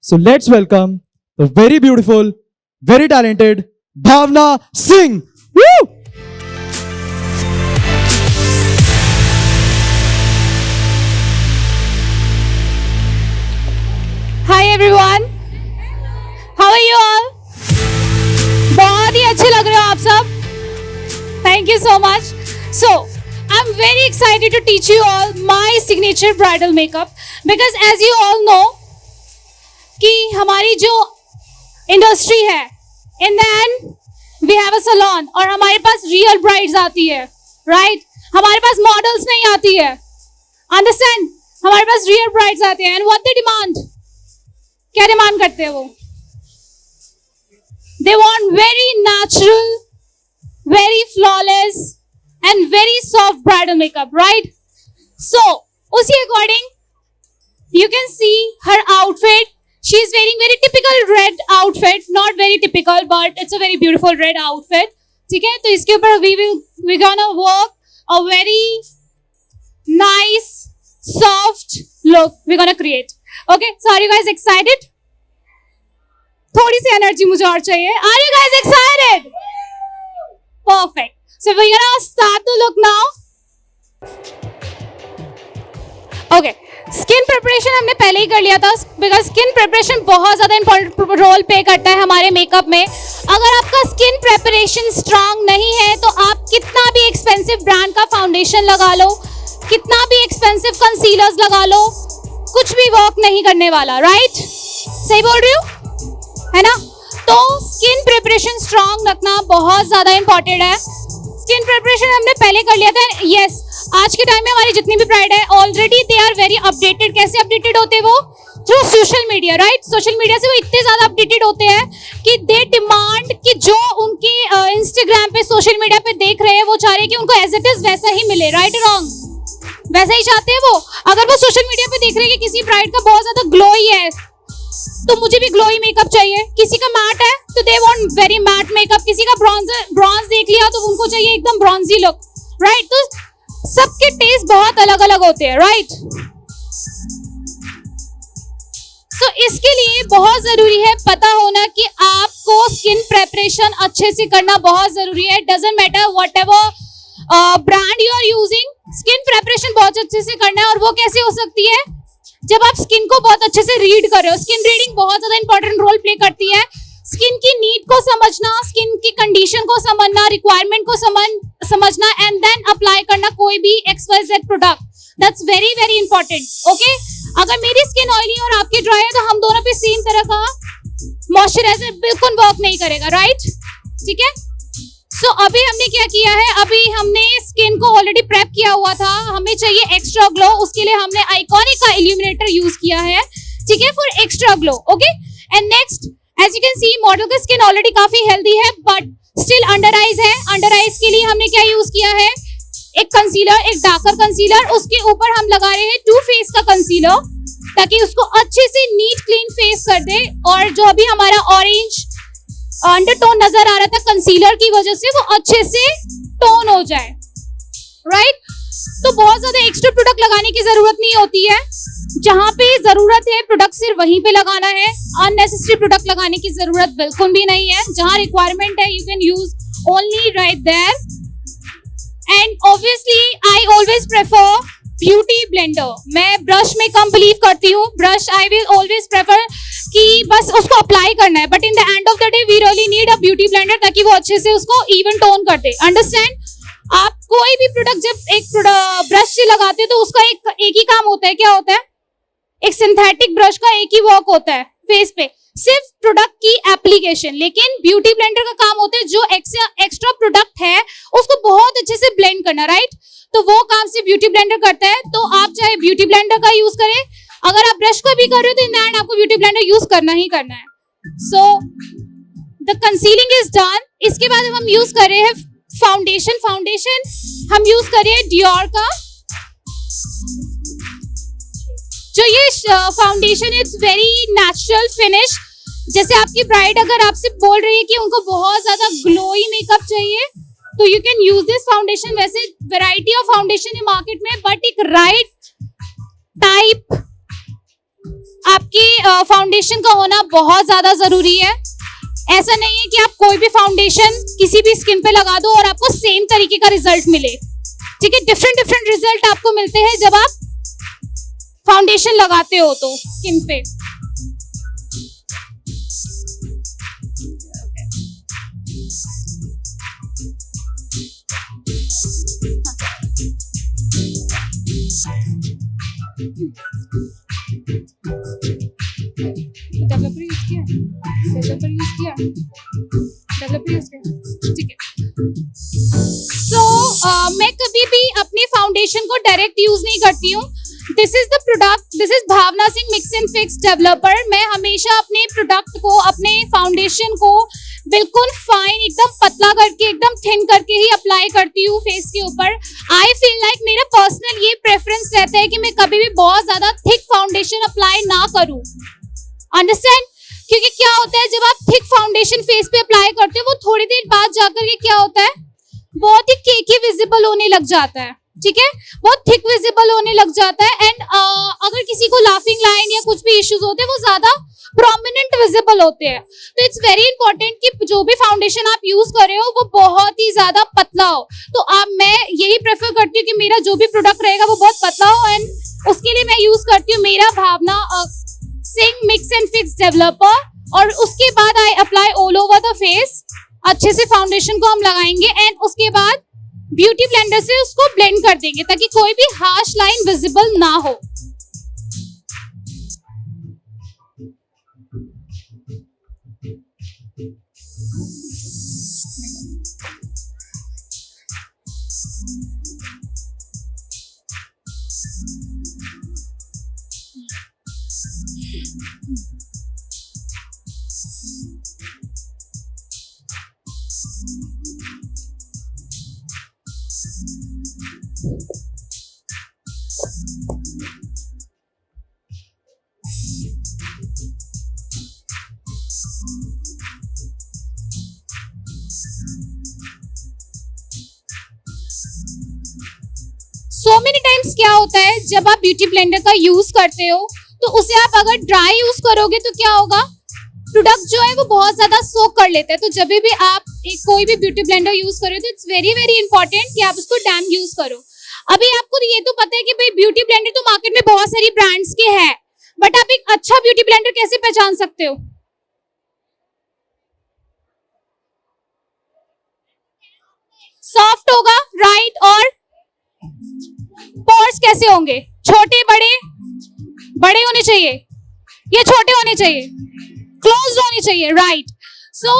So let's welcome the very beautiful, very talented Bhavna Singh. Woo! Hi everyone. How are you all? बहुत ही अच्छे लग रहे हो आप सब. Thank you so much. So, I'm very excited to teach you all my signature bridal makeup because as you all know कि हमारी जो इंडस्ट्री है, in the end we have a salon और हमारे पास real brides आती है, right? हमारे पास models नहीं आती है. Understand? हमारे पास real brides आते हैं and what they demand? क्या डिमांड करते हैं वो? They want very natural, very flawless and very soft bridal makeup, right? So, उसी according, you can see her outfit. She is wearing very typical red outfit, not very typical, but it's a very beautiful red outfit. ठीक है? तो इसके ऊपर we're gonna work a very nice, soft look. We're gonna create. Okay, so are you guys excited? थोड़ी सी energy मुझे और चाहिए. Are you guys excited? Perfect. So we're gonna start the look now. Okay. Skin preparation हमने पहले ही कर लिया था because skin preparation बहुत ज़्यादा इंपॉर्टेंट रोल प्ले करता है हमारे मेकअप में. अगर आपका स्किन प्रिपरेशन स्ट्रांग नहीं है तो आप कितना भी एक्सपेंसिव ब्रांड का फाउंडेशन लगा लो, कितना भी एक्सपेंसिव कंसीलर्स लगा लो, कुछ भी वर्क नहीं करने वाला. राइट? सही बोल रही हूँ, है ना? तो स्किन प्रिपरेशन स्ट्रांग रखना बहुत ज़्यादा इंपॉर्टेंट है. स्किन प्रिपरेशन हमने पहले कर लिया था. यस, आज के टाइम में हमारी जितनी भी ब्राइड है already they are very updated. कैसे अपडेटेड होते हैं वो? Through social media. Right? Social media से वो इतने ज़्यादा अपडेटेड होते हैं कि दे डिमांड कि जो उनके इंस्टाग्राम पे सोशल मीडिया पे देख रहे हैं वो चाह रहे हैं कि उनको एज इट इज़ वैसा ही मिले. Right wrong? वैसा ही चाहते हैं वो. अगर वो सोशल मीडिया पे देख रहे हैं कि किसी ब्राइड का बहुत ज़्यादा ग्लो ही है तो मुझे भी ग्लोई मेकअप चाहिए. किसी का मैट है तो they want very matte makeup. किसी का ब्रॉन्ज देख लिया तो उनको चाहिए एकदम ब्रॉन्जी लुक. राइट? तो सबके टेस्ट बहुत अलग अलग होते हैं. राइट? सो इसके लिए बहुत जरूरी है पता होना कि आपको स्किन प्रिपरेशन अच्छे से करना बहुत जरूरी है. Doesn't matter whatever brand you are using, skin preparation बहुत अच्छे से करना है. और वो कैसे हो सकती है? जब आप स्किन को बहुत अच्छे से रीड कर रहे हो. स्किन रीडिंग बहुत ज्यादा इंपॉर्टेंट रोल प्ले करती है. स्किन की नीड को समझना, स्किन की कंडीशन को समझना, रिक्वायरमेंट को समझना एंड देन अप्लाई करना कोई भी XYZ product. That's very very important. Okay? अगर मेरी स्किन ऑयली और आपकी ड्राई है तो हम दोनों पे सेम तरह का मॉइस्चराइजर बिल्कुल वर्क नहीं करेगा. राइट? ठीक है? सो अभी हमने क्या किया है? अभी हमने स्किन को ऑलरेडी प्रेप किया हुआ था. हमें चाहिए एक्स्ट्रा ग्लो. उसके लिए हमने आइकॉनिक का इल्यूमिनेटर यूज किया है. ठीक है? For extra glow. Okay? And next, as you can see model का स्किन ऑलरेडी काफी हेल्दी है बट स्टिल अंडर आइज है. अंडर आइज के लिए हमने क्या यूज किया है? एक कंसीलर, एक डार्कर कंसीलर. उसके ऊपर हम लगा रहे हैं टू फेस का कंसीलर ताकि उसको अच्छे से नीट क्लीन फेस कर दे. और जो अभी हमारा ऑरेंज अंडरटोन नजर आ रहा था कंसीलर की वजह से वो अच्छे से टोन हो जाए. राइट? तो बहुत ज्यादा एक्स्ट्रा प्रोडक्ट लगाने की जरूरत नहीं होती है. जहां पे जरूरत है प्रोडक्ट सिर्फ वहीं पे लगाना है. अननेसेसरी प्रोडक्ट लगाने की जरूरत बिल्कुल भी नहीं है. जहां रिक्वायरमेंट है you can use only right there. And obviously I always prefer beauty blender. मैं ब्रश में कम बिलीव करती हूँ. Brush I will always prefer कि बस उसको अप्लाई करना है. But in the end of the day we really need a beauty blender ताकि वो अच्छे से उसको इवन टोन कर दे. अंडरस्टैंड? आप कोई भी प्रोडक्ट जब एक ब्रश से लगाते हो तो उसका एक ही काम होता है. क्या होता है? एक सिंथेटिक ब्रश का एक ही वर्क होता है फेस पे, सिर्फ प्रोडक्ट की एप्लीकेशन. लेकिन ब्यूटी ब्लेंडर का काम होता है जो एक्स्ट्रा प्रोडक्ट है उसको बहुत अच्छे से ब्लेंड करना. राइट? तो वो काम सिर्फ ब्यूटी ब्लेंडर करता है. तो आप चाहे ब्यूटी ब्लेंडर का यूज करें, अगर आप ब्रश का भी कर रहे हो तो इन द एंड आपको ब्यूटी ब्लेंडर यूज करना ही करना है. So the concealing is done. इसके बाद हम यूज कर रहे हैं फाउंडेशन. फाउंडेशन हम यूज कर रहे हैं डियोर का. जो ये foundation it's very natural finish. जैसे आपकी ब्राइड अगर आपसे बोल रही है कि उनको बहुत ज्यादा ग्लोई मेकअप चाहिए तो you can use this foundation. वैसे वैरायटी ऑफ फाउंडेशन है मार्केट में बट एक राइट टाइप आपकी फाउंडेशन का होना बहुत ज्यादा जरूरी है। ऐसा नहीं है कि आप कोई भी फाउंडेशन किसी भी स्किन पे लगा दो और आपको सेम तरीके का रिजल्ट मिले। ठीक है, डिफरेंट डिफरेंट रिजल्ट आपको मिलते हैं जब आप फाउंडेशन लगाते हो तो स्किन पे। डेवलपर यूज किया, डेवलपर यूज किया, डेवलपर यूज किया, ठीक है। सो मैं कभी भी अपने फाउंडेशन को डायरेक्ट यूज नहीं करती हूँ। This is the product, this is Bhavna Singh mix and fix developer. मैं हमेशा अपने प्रोडक्ट को, अपने फाउंडेशन को बिल्कुल फाइन, एकदम पतला करके, एकदम थिन करके ही अप्लाई करती हूँ फेस के ऊपर। आई फील लाइक मेरा पर्सनल ये प्रेफरेंस रहता है कि मैं कभी भी बहुत ज्यादा थिक फाउंडेशन अप्लाई ना करूँ। अंडरस्टैंड? क्योंकि क्या होता है, जब आप थिक फाउंडेशन फेस पे अप्लाई करते हो, वो थोड़ी देर बाद जाकर के क्या होता है, बहुत ही केकी विजिबल होने लग जाता है। ठीक है, बहुत थिक विजिबल होने लग जाता है। एंड अगर किसी को लाफिंग लाइन या कुछ भी इश्यूज होते हैं, वो ज्यादा प्रोमिनेंट विजिबल होते हैं। तो इट्स वेरी इंपॉर्टेंट कि जो भी फाउंडेशन आप यूज कर रहे हो वो बहुत ही ज्यादा पतला हो। तो मैं यही प्रेफर करती हूँ कि मेरा जो भी प्रोडक्ट रहेगा वो बहुत पतला हो, एंड उसके लिए मैं यूज करती हूँ मेरा Bhavna Singh mix and fix developer. और उसके बाद I apply all over the face. अच्छे से फाउंडेशन को हम लगाएंगे एंड उसके बाद ब्यूटी ब्लेंडर से उसको ब्लेंड कर देंगे ताकि कोई भी हार्श लाइन विजिबल ना हो। सो मेनी टाइम्स क्या होता है, जब आप ब्यूटी ब्लेंडर का यूज करते हो तो उसे आप अगर ड्राई यूज करोगे तो क्या होगा, प्रोडक्ट जो है वो बहुत ज्यादा सोक कर लेता है। तो जब भी आप कोई भी ब्यूटी ब्लेंडर यूज करो तो इट्स वेरी वेरी इंपॉर्टेंट कि आप उसको डैम यूज करो। अभी आपको ये तो पता है कि भाई ब्यूटी ब्लेंडर तो मार्केट में बहुत सारी ब्रांड्स के हैं, बट आप एक अच्छा ब्यूटी ब्लेंडर कैसे पहचान सकते हो? सॉफ्ट होगा, राइट? और पोर्स कैसे होंगे? छोटे बड़े? बड़े होने चाहिए या छोटे होने चाहिए? क्लोज्ड होने चाहिए, राइट? सो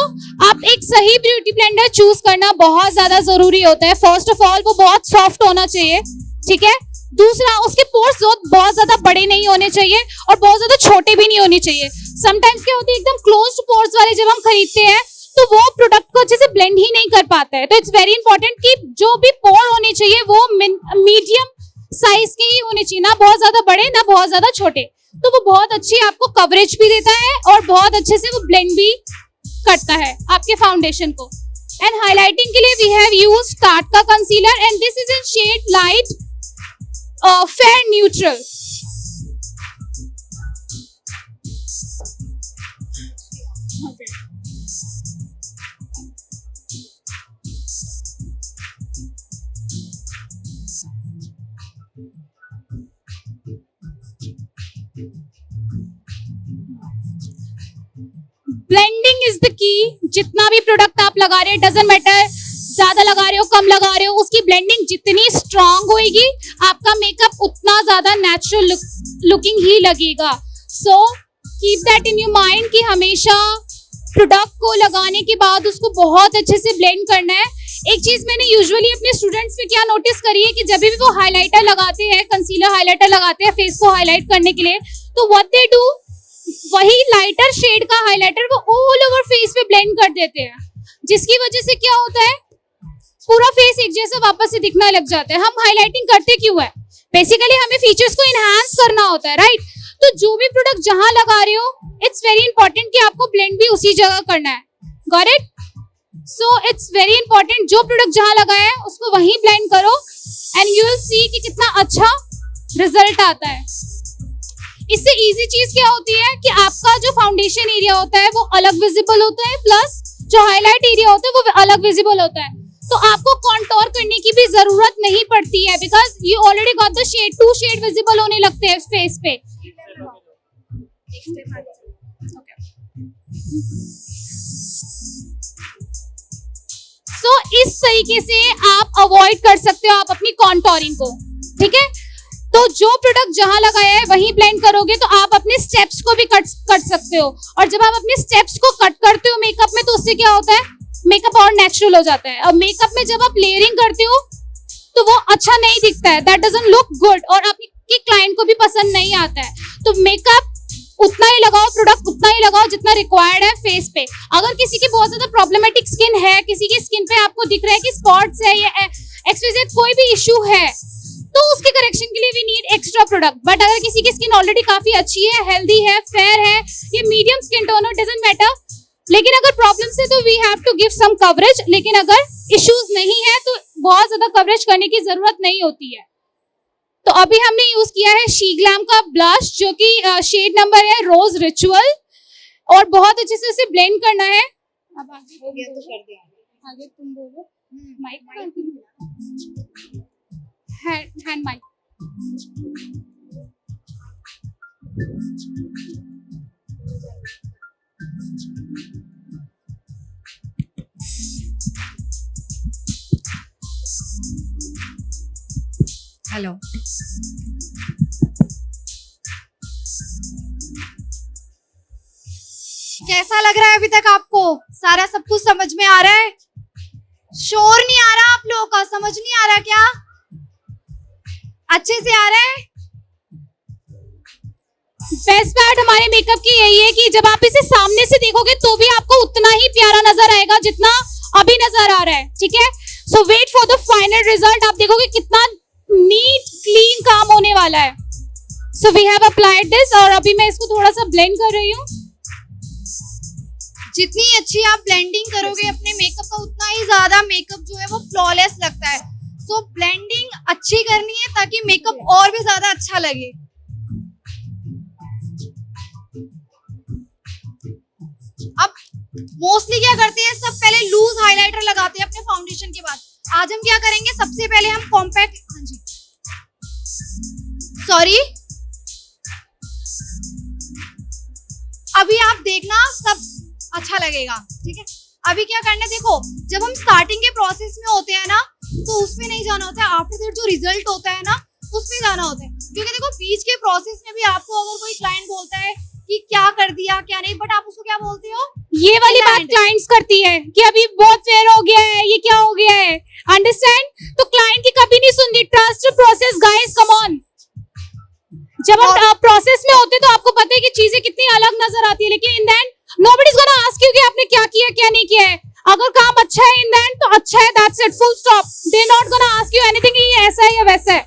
आप एक सही ब्यूटी ब्लेंडर चूज करना बहुत ज्यादा जरूरी होता है। फर्स्ट ऑफ ऑल वो बहुत सॉफ्ट होना चाहिए, ठीक है। दूसरा, उसके पोर्स बहुत ज्यादा बड़े नहीं होने चाहिए और बहुत ज्यादा छोटे भी नहीं होने चाहिए। समटाइम्स क्या होता है, एकदम क्लोज्ड पोर्स वाले जब हम खरीदते हैं तो वो प्रोडक्ट को अच्छे से ब्लेंड ही नहीं कर पाता है। तो इट्स वेरी इंपॉर्टेंट कि जो भी पोर होने चाहिए वो मीडियम साइज के ही होने चाहिए, ना बहुत ज्यादा बड़े ना बहुत ज्यादा छोटे। तो वो बहुत अच्छी आपको कवरेज भी देता है और बहुत अच्छे से वो ब्लेंड भी करता है आपके फाउंडेशन को। एंड हाइलाइटिंग के लिए वी हैव यूज्ड टाट का concealer and this is in shade light fair neutral. Blending is the key. जितना भी प्रोडक्ट आप लगा रहे हो, डजंट मैटर ज्यादा लगा रहे हो कम लगा रहे हो, उसकी ब्लेंडिंग जितनी स्ट्रांग होगी आपका मेकअप उतना ज्यादा नेचुरल लुकिंग ही लगेगा। So keep that in your mind कि हमेशा प्रोडक्ट को लगाने के बाद उसको बहुत अच्छे से ब्लेंड करना है। एक चीज मैंने यूजुअली अपने स्टूडेंट्स में क्या नोटिस करी है कि जब भी वो हाइलाइटर लगाते हैं, कंसीलर हाइलाइटर लगाते हैं फेस को हाईलाइट करने के लिए, तो व्हाट दे डू, वही लाइटर शेड का हाइलाइटर वो ऑल ओवर फेस पे ब्लेंड कर देते हैं, जिसकी वजह से क्या होता है, पूरा फेस एक जैसा वापस से दिखने लग जाता है। हम हाइलाइटिंग करते क्यों है? बेसिकली हमें फीचर्स को इनहांस करना होता है, राइट? तो जो भी प्रोडक्ट जहां लगा रहे हो, इट्स वेरी इंपॉर्टेंट कि आपको ब्लेंड भी उसी जगह करना है। Got it? So it's very important, जो प्रोडक्ट जहां लगाया है उसको वहीं ब्लेंड करो एंड यू विल सी कि कितना अच्छा रिजल्ट आता है। इससे इजी चीज क्या होती है कि आपका जो फाउंडेशन एरिया होता है वो अलग विजिबल होता है, प्लस जो हाईलाइट एरिया होता है वो अलग विजिबल होता है। तो आपको कॉन्टोर करने की भी जरूरत नहीं पड़ती है, because you already got the shade, 2 shade visible होने लगते हैं फेस पे। इस तरीके से आप अवॉइड कर सकते हो आप अपनी कॉन्टोरिंग को, ठीक है। तो जो प्रोडक्ट जहां लगाया है वहीं ब्लेंड करोगे तो आप अपने स्टेप्स को भी कट सकते हो, और जब आप अपने स्टेप्स को कट करते हो मेकअप में तो उससे क्या होता है, मेकअप और नेचुरल हो जाता है। अब मेकअप में जब आप लेयरिंग करते हो तो वो अच्छा नहीं दिखता है, दैट डजंट लुक गुड, और आपके क्लाइंट को भी पसंद नहीं आता है। तो मेकअप उतना ही लगाओ, प्रोडक्ट उतना ही लगाओ जितना रिक्वायर्ड है फेस पे। अगर किसी की बहुत ज्यादा प्रॉब्लमेटिक स्किन है, किसी की स्किन पे आपको दिख रहा है कि स्पॉट्स है या एक्सवाइजेड कोई भी इश्यू है, तो उसके करेक्शन के लिए we need extra product. But अगर किसी की स्किन ऑलरेडी काफी अच्छी है, हेल्दी है, फेयर है, ये medium skin tone, doesn't matter. लेकिन अगर प्रॉब्लम्स है तो we have to give some coverage, लेकिन अगर इश्यूज नहीं है तो बहुत ज्यादा कवरेज करने की जरूरत नहीं होती है। तो अभी हमने यूज किया है शी ग्लैम का ब्लश, जो कि शेड नंबर है रोज रिचुअल, और बहुत अच्छे से उसे ब्लेंड करना है। अब आगे हो गया तो कर दे, आगे तुम बोलो। Mic hand mic. हेलो, कैसा लग रहा है अभी तक आपको? सारा सब कुछ समझ में आ रहा है? शोर नहीं आ रहा आप लोगों का? समझ नहीं आ रहा क्या? अच्छे से आ रहा है? बेस्ट पार्ट हमारे मेकअप की यही है कि जब आप इसे सामने से देखोगे तो भी आपको उतना ही प्यारा नजर आएगा जितना अभी नजर आ रहा है, ठीक है। So wait for the final result, आप देखोगे कितना नीट क्लीन काम होने वाला है। So we have applied this, और अभी मैं इसको थोड़ा सा ब्लेंड कर रही हूँ। जितनी अच्छी आप ब्लेंडिंग करोगे अपने मेकअप का, उतना ही ज्यादा मेकअप जो है वो फ्लॉलेस लगता है। सो ब्लेंडिंग अच्छी करनी है ताकि मेकअप और भी ज्यादा अच्छा लगे। अब मोस्टली क्या करते हैं, सब पहले लूज हाइलाइटर लगाते हैं अपने फाउंडेशन के बाद। आज हम क्या करेंगे, सबसे पहले हम कॉम्पैक्ट, हाँ जी सॉरी, अभी आप देखना सब अच्छा लगेगा, ठीक है। अभी क्या करना है, देखो जब हम स्टार्टिंग के प्रोसेस में होते हैं ना तो उसमें नहीं जाना होता है, आफ्टर दैट जो रिजल्ट होता है ना उसमें जाना होता है। क्योंकि देखो बीच के प्रोसेस में भी आपको अगर कोई क्लाइंट बोलता है कि क्या कर दिया क्या नहीं, बट आप उसको क्या बोलते हो, ये वाली बात क्लाइंट्स करती है कि अभी बहुत फेयर हो गया है, ये क्या हो गया है, अंडरस्टैंड। तो क्लाइंट की कभी नहीं सुनती, trust process guys, come on. जब हम प्रोसेस में होते तो आपको पता है कि चीजें कितनी अलग नजर आती है, लेकिन in then nobody is gonna ask you कि आपने क्या किया क्या नहीं किया है। अगर काम अच्छा है इन दैन तो अच्छा है, that's it, full stop. They not gonna ask you anything ये ऐसा है या वैसा है।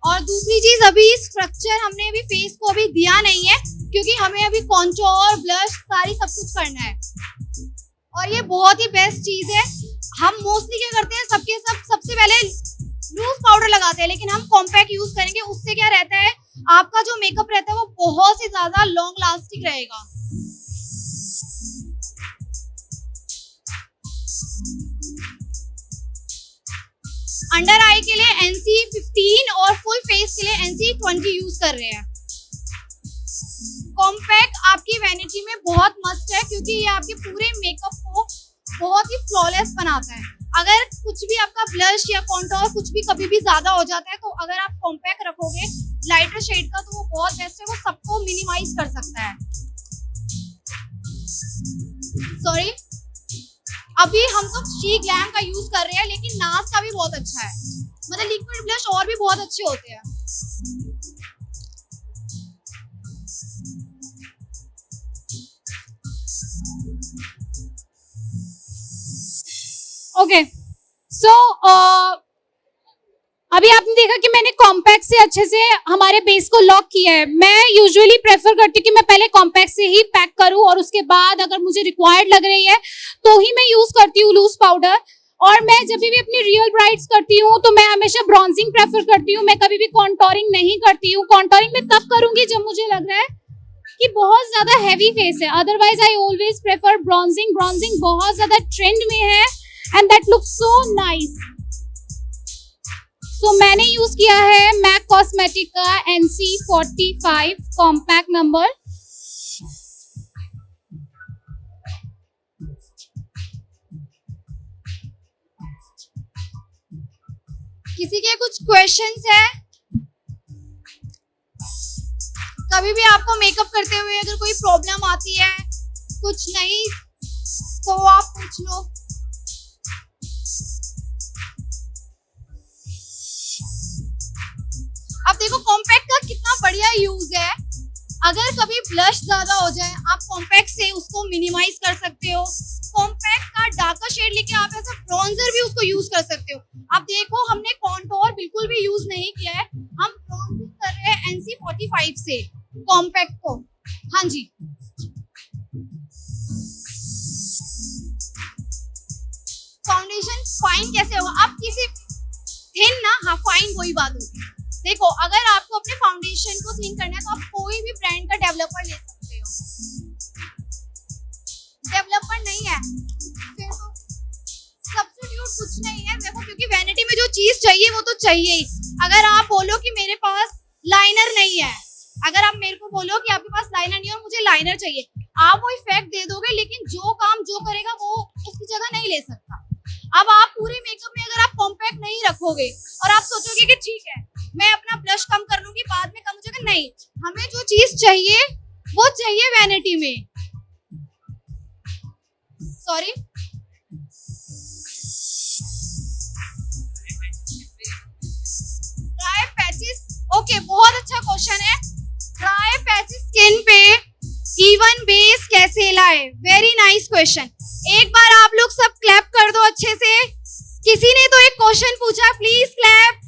और दूसरी चीज, अभी स्ट्रक्चर हमने अभी फेस को अभी दिया नहीं है, क्योंकि हमें अभी कॉन्टोर, ब्लश सारी सब कुछ करना है। और ये बहुत ही बेस्ट चीज है। हम मोस्टली क्या करते हैं, सबसे पहले लूज पाउडर लगाते हैं, लेकिन हम कॉम्पैक्ट यूज करेंगे। उससे क्या रहता है, आपका जो मेकअप रहता है वो बहुत ही ज्यादा लॉन्ग लास्टिंग रहेगा। अंडर आई के लिए NC15 और फुल फेस के लिए NC20 यूज कर रहे हैं। कॉम्पैक्ट आपकी वैनिटी में बहुत मस्ट है, क्योंकि ये आपके पूरे मेकअप को बहुत ही फ्लॉलेस बनाता है। अगर कुछ भी आपका ब्लश या कॉन्टोर कुछ भी कभी भी ज्यादा हो जाता है, तो अगर आप कॉम्पैक्ट रखोगे लाइटर शेड का, तो वो बहुत बेस्ट है, वो सबको मिनिमाइज कर सकता है। सॉरी, अभी हम तो शी ग्लैम का यूज कर रहे हैं, लेकिन नाज का भी बहुत अच्छा है। मतलब लिक्विड ब्लश और भी बहुत अच्छे होते हैं। ओके, सो अभी आपने देखा कि मैंने कॉम्पैक्ट से अच्छे से हमारे बेस को लॉक किया है। मैं यूजुअली प्रेफर करती हूँ कि मैं पहले कॉम्पैक्ट से ही पैक करूँ, और उसके बाद अगर मुझे रिक्वायर्ड लग रही है तो ही मैं यूज करती हूँ लूज पाउडर। और मैं जब भी अपनी रियल ब्राइड्स करती हूँ तो मैं हमेशा ब्रॉन्जिंग प्रेफर करती हूँ, मैं कभी भी कॉन्टोरिंग नहीं करती हूँ। कॉन्टोरिंग मैं तब करूंगी जब मुझे लग रहा है कि बहुत ज्यादा हैवी फेस है, otherwise I always prefer bronzing. Bronzing बहुत ज्यादा ट्रेंड में है and that looks so nice. So मैंने यूज किया है मैक कॉस्मेटिक का NC45 कॉम्पैक्ट नंबर। किसी के कुछ क्वेश्चंस है? कभी भी आपको मेकअप करते हुए अगर कोई प्रॉब्लम आती है, कुछ नहीं, तो आप पूछ लो। अब देखो कॉम्पैक्ट का कितना बढ़िया यूज है। अगर कभी ब्लश ज्यादा हो जाए, आप कॉम्पैक्ट से उसको मिनिमाइज कर सकते हो। कॉम्पैक्ट का डार्कर शेड लेके आप ऐसा ब्रॉन्जर भी उसको यूज कर सकते हो। अब देखो हमने कॉन्टोर बिल्कुल भी यूज नहीं किया है, हम ब्रॉन्जिंग कर रहे हैं NC45 से कॉम्पैक्ट को। हाँ जी, फाउंडेशन फाइन कैसे होगा? आप किसी थिन ना, हाँ फाइन वही बात होगी। देखो अगर आपको अपने फाउंडेशन को थिन करना है तो आप कोई भी ब्रांड का डेवलपर ले सकते हो। डेवलपर नहीं है फिर तो सब्स्टिट्यूट कुछ नहीं है। देखो क्योंकि वैनिटी में जो चीज चाहिए वो तो चाहिए ही। अगर आप बोलो कि मेरे पास लाइनर नहीं है, अगर आप मेरे को बोलो कि आपके पास लाइनर नहीं है और मुझे लाइनर चाहिए, आप वो इफेक्ट दे दोगे, लेकिन जो काम जो करेगा वो उसकी जगह नहीं ले सकता। अब आप पूरे मेकअप में अगर आप कॉम्पैक्ट नहीं रखोगे और आप सोचोगे कि ठीक है मैं अपना ब्लश कम कर लूंगी, बाद में कम हो जाएगा, नहीं, हमें जो चीज चाहिए वो चाहिए वैनिटी में। सॉरी, ड्राई पैचेस, ओके बहुत अच्छा क्वेश्चन है। ड्राई पैचेस स्किन पे इवन बेस कैसे लाए? Very nice question. एक बार आप लोग सब क्लैप कर दो अच्छे से। किसी ने तो एक क्वेश्चन पूछा, प्लीज क्लैप,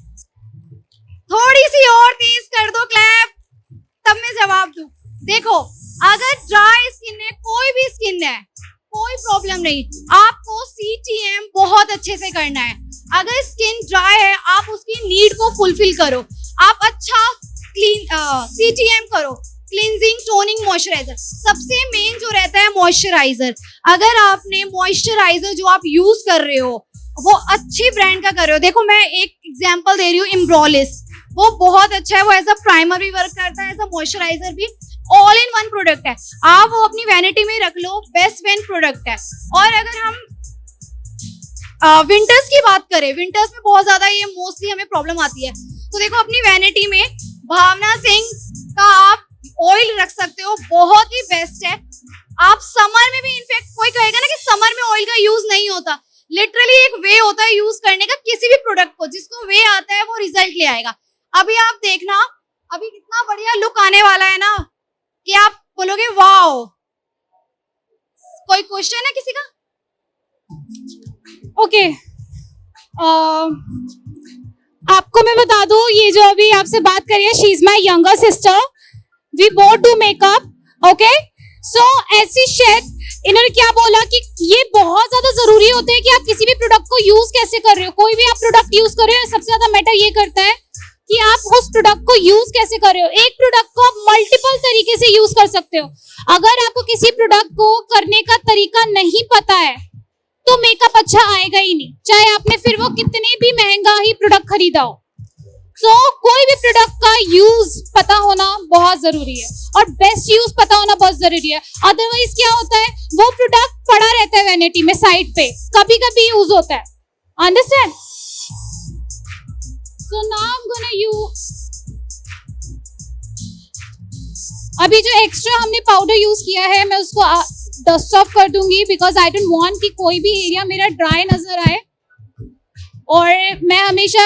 थोड़ी सी और तेज कर दो क्लैप, तब मैं जवाब दूं। देखो अगर ड्राई स्किन है, कोई भी स्किन है, कोई प्रॉब्लम नहीं, आपको CTM बहुत अच्छे से करना है। अगर स्किन ड्राई है आप उसकी नीड को फुलफिल करो, आप अच्छा क्लीन CTM करो, क्लींजिंग, टोनिंग, मॉइस्चराइजर। सबसे मेन जो रहता है मॉइस्चराइजर। अगर आपने मॉइस्चराइजर जो आप यूज कर रहे हो वो अच्छी ब्रांड का कर रहे हो, देखो मैं एक एग्जांपल दे रही हूँ, इम्ब्रोलिस, वो बहुत अच्छा है, वो एज अ प्राइमर भी वर्क करता है, एज अ मॉइस्चराइजर भी, ऑल इन वन प्रोडक्ट है। आप वो अपनी वैनिटी में रख लो, बेस्ट वेन प्रोडक्ट है। और अगर हम विंटर्स की बात करें, विंटर्स में बहुत ज्यादा ये मोस्टली हमें प्रॉब्लम आती है, तो देखो अपनी वैनिटी में भावना सिंह का आप ऑयल रख सकते हो, बहुत ही बेस्ट है। आप समर में भी, इनफैक्ट कोई कहेगा ना कि समर में ऑयल का यूज नहीं होता, लिटरली एक वे होता है यूज करने का किसी भी प्रोडक्ट को, जिसको वे आता है वो रिजल्ट ले आएगा। अभी आप देखना, अभी कितना बढ़िया लुक आने वाला है ना कि आप बोलोगे वाओ। कोई क्वेश्चन है किसी का? ओके, आपको मैं बता दूं, ये जो अभी आपसे बात करी है, she is my younger sister, we both do makeup, okay. So ऐसी शेड, इन्होंने क्या बोला कि ये बहुत ज्यादा जरूरी होता है कि आप किसी भी प्रोडक्ट को यूज कैसे कर रहे हो। कोई भी आप प्रोडक्ट यूज कर रहे हो, सबसे ज्यादा मैटर ये करता है कि आप उस प्रोडक्ट को यूज कैसे कर रहे हो। एक प्रोडक्ट को आप मल्टीपल तरीके से यूज कर सकते हो। अगर आपको किसी प्रोडक्ट को करने का तरीका नहीं पता है तो मेकअप अच्छा आएगा ही नहीं, चाहे आपने फिर वो कितने भी महंगा ही प्रोडक्ट खरीदा हो। सो कोई भी प्रोडक्ट का यूज पता होना बहुत जरूरी है और बेस्ट यूज पता होना बहुत जरूरी है। अदरवाइज क्या होता है, वो प्रोडक्ट पड़ा रहता है वैनिटी में साइड पे, कभी कभी यूज होता है, understand. So now I am gonna use, अभी जो एक्स्ट्रा हमने पाउडर यूज किया है मैं उसको डस्ट ऑफ कर दूंगी, बिकॉज आई डोंट वांट कि कोई भी एरिया मेरा ड्राई नजर आए। और मैं हमेशा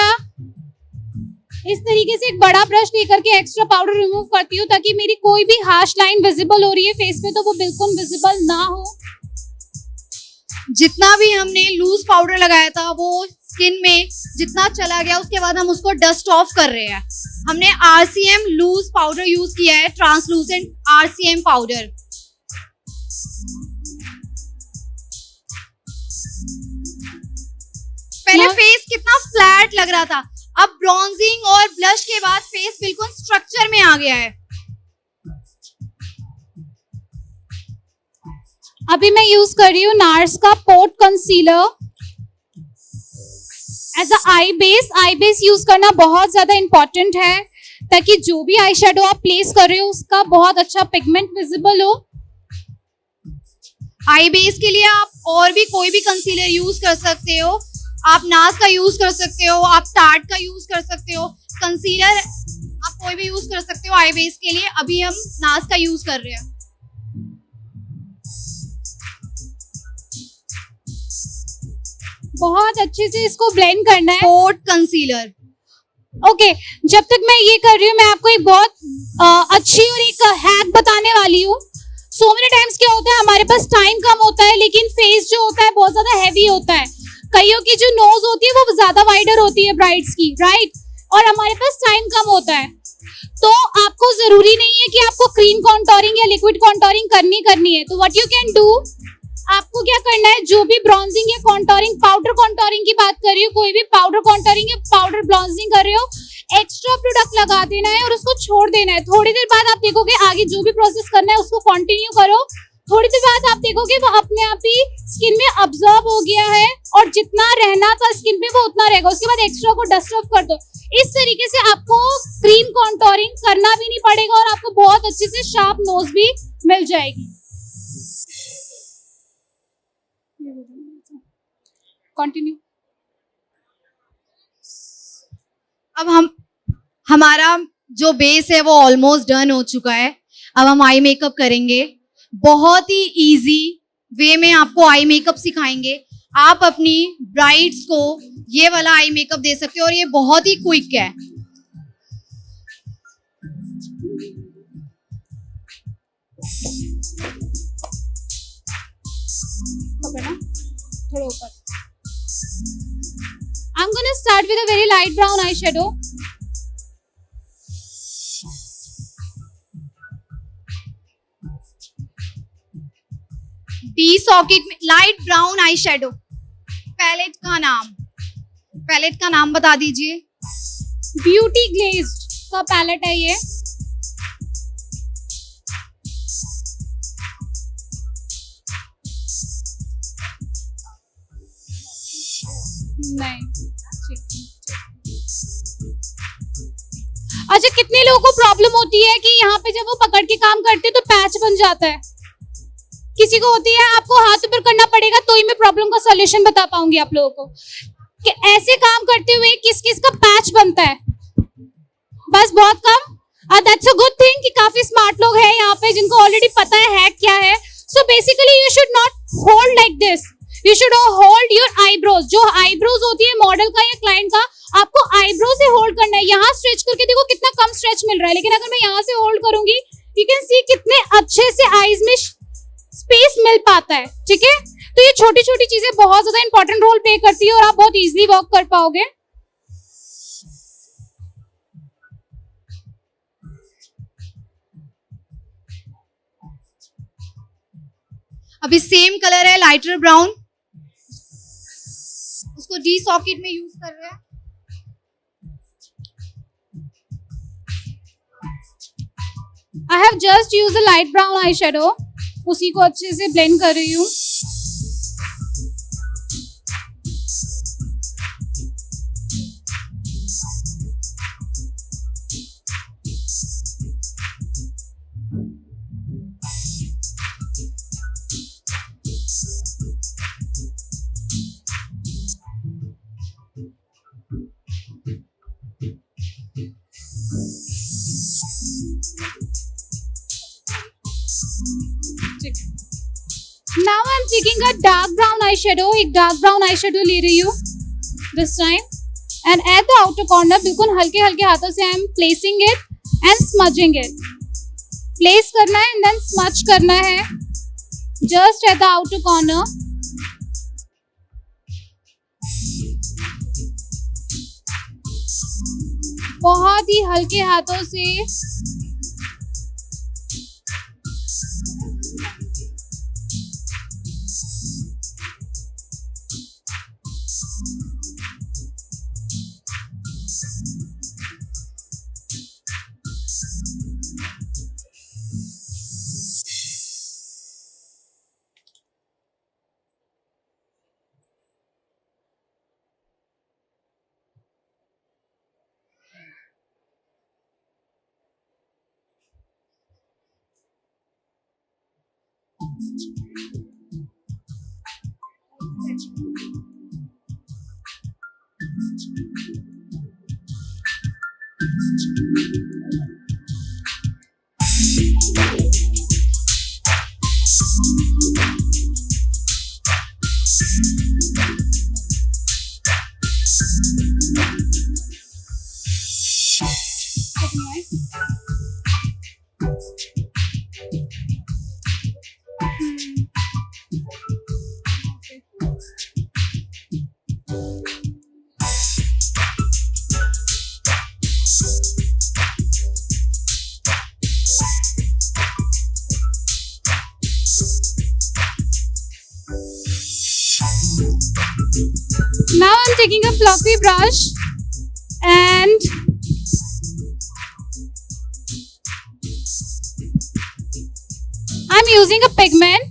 इस तरीके से एक बड़ा ब्रश लेकर के एक्स्ट्रा पाउडर रिमूव करती हूँ, ताकि मेरी कोई भी हार्श लाइन विजिबल हो रही है फेस पे तो वो बिल्कुल विजिबल ना हो। जितना भी हमने लूज पाउडर लगाया था वो स्किन में जितना चला गया, उसके बाद हम उसको डस्ट ऑफ कर रहे हैं। हमने RCM लूज पाउडर यूज किया है, ट्रांसलूसेंट RCM पाउडर। पहले Now- फेस कितना फ्लैट लग रहा था, अब ब्रॉन्जिंग और ब्लश के बाद फेस बिल्कुल स्ट्रक्चर में आ गया है। अभी मैं यूज कर रही हूँ नार्स का pot concealer as a eye base. Eye base use करना बहुत ज्यादा इंपॉर्टेंट है ताकि जो भी आई शेडो आप प्लेस कर रहे हो उसका बहुत अच्छा पिगमेंट विजिबल हो। आई बेस के लिए आप और भी कोई भी कंसीलर यूज कर सकते हो, आप नाज का यूज कर सकते हो, आप टार्ट का यूज कर सकते हो, कंसीलर आप कोई भी यूज कर सकते हो आई बेस के लिए। अभी हम नाज का यूज कर रहे हैं। बहुत अच्छे से इसको ब्लेंड करना है। Port concealer. ओके जब तक मैं ये कर रही हूँ मैं आपको एक बहुत अच्छी और एक हैक बताने वाली हूँ। सो मेनी टाइम्स क्या होता है हमारे पास टाइम कम होता है लेकिन फेस जो होता है बहुत ज्यादा हैवी होता है। कईयों की जो नोज होती है वो ज्यादा वाइडर होती है ब्राइड्स की, राइट, और हमारे पास टाइम कम होता है। तो आपको जरूरी नहीं है कि आपको क्रीम कॉन्टोरिंग या लिक्विड कॉन्टोरिंग करनी है। तो व्हाट यू कैन डू, आपको क्या करना है, जो भी ब्रॉन्जिंग या कॉन्टोरिंग, पाउडर कॉन्टोरिंग की बात कर रही हूँ, कोई भी पाउडर कॉन्टोरिंग या पाउडर ब्रॉन्जिंग कर रहे हो, एक्स्ट्रा प्रोडक्ट लगा देना है और उसको छोड़ देना है। थोड़ी देर बाद आप देखोगे आगे जो भी प्रोसेस करना है उसको कंटिन्यू करो। थोड़ी देर बाद आप देखोगे वो अपने आप ही स्किन में अब्सॉर्ब हो गया है और जितना रहना था स्किन पे वो उतना रहेगा। उसके बाद एक्स्ट्रा को डस्ट ऑफ कर दो। इस तरीके से आपको क्रीम कॉन्टोरिंग करना भी नहीं पड़ेगा और आपको बहुत अच्छे से शार्प नोज भी मिल जाएगी। कंटिन्यू। अब हमारा जो बेस है वो ऑलमोस्ट डन हो चुका है। अब हम आई मेकअप करेंगे। बहुत ही इजी वे में आपको आई मेकअप सिखाएंगे। आप अपनी ब्राइड्स को ये वाला आई मेकअप दे सकते हो और ये बहुत ही क्विक है। थोड़ा ऊपर। I'm gonna start with a very light brown eyeshadow. The socket में light brown eye shadow. Palette का नाम बता दीजिए। ब्यूटी ग्लेज्ड का पैलेट है ये। नहीं अच्छा, कितने लोगों को प्रॉब्लम होती है कि यहाँ पे जब वो पकड़ के काम करते हैं तो पैच बन जाता है, किसी को होती है। आपको हाथ ऊपर करना पड़ेगा तो ही मैं प्रॉब्लम का सॉल्यूशन बता पाऊंगी आप लोगों को कि ऐसे काम करते हुए किस किस का पैच बनता है। बस बहुत कम। दैट्स अ गुड थिंग कि काफी स्मार्ट लोग हैं यहाँ पे जिनको ऑलरेडी पता है क्या है। So basically you should not hold like this, you should hold your eyebrows. जो आईब्रोज होती है मॉडल का या क्लाइंट का, आपको आईब्रो से होल्ड करना है। यहाँ स्ट्रेच करके देखो कितना कम स्ट्रेच मिल रहा है, लेकिन अगर मैं यहाँ से होल्ड करूंगी यू कैन सी कितने अच्छे से आईज में स्पेस मिल पाता है। ठीक है, तो ये छोटी छोटी चीजें बहुत ज्यादा इंपॉर्टेंट रोल प्ले करती है और आप बहुत इजीली वर्क कर पाओगे। अभी सेम कलर है लाइटर ब्राउन, उसको डी सॉकेट में यूज कर रहे हैं। I have just use a light brown eye shadow, उसी को अच्छे से ब्लेंड कर रही हूँ। Now I'm taking a dark brown eyeshadow, एक dark brown eyeshadow ले रही हूँ this time, and at the outer corner बिल्कुल हल्के हल्के हाथों से I'm placing it and smudging it. Place करना है and then smudge करना है just at the outer corner. बहुत ही हल्के हाथों से Now I'm taking a fluffy brush and I'm using a pigment.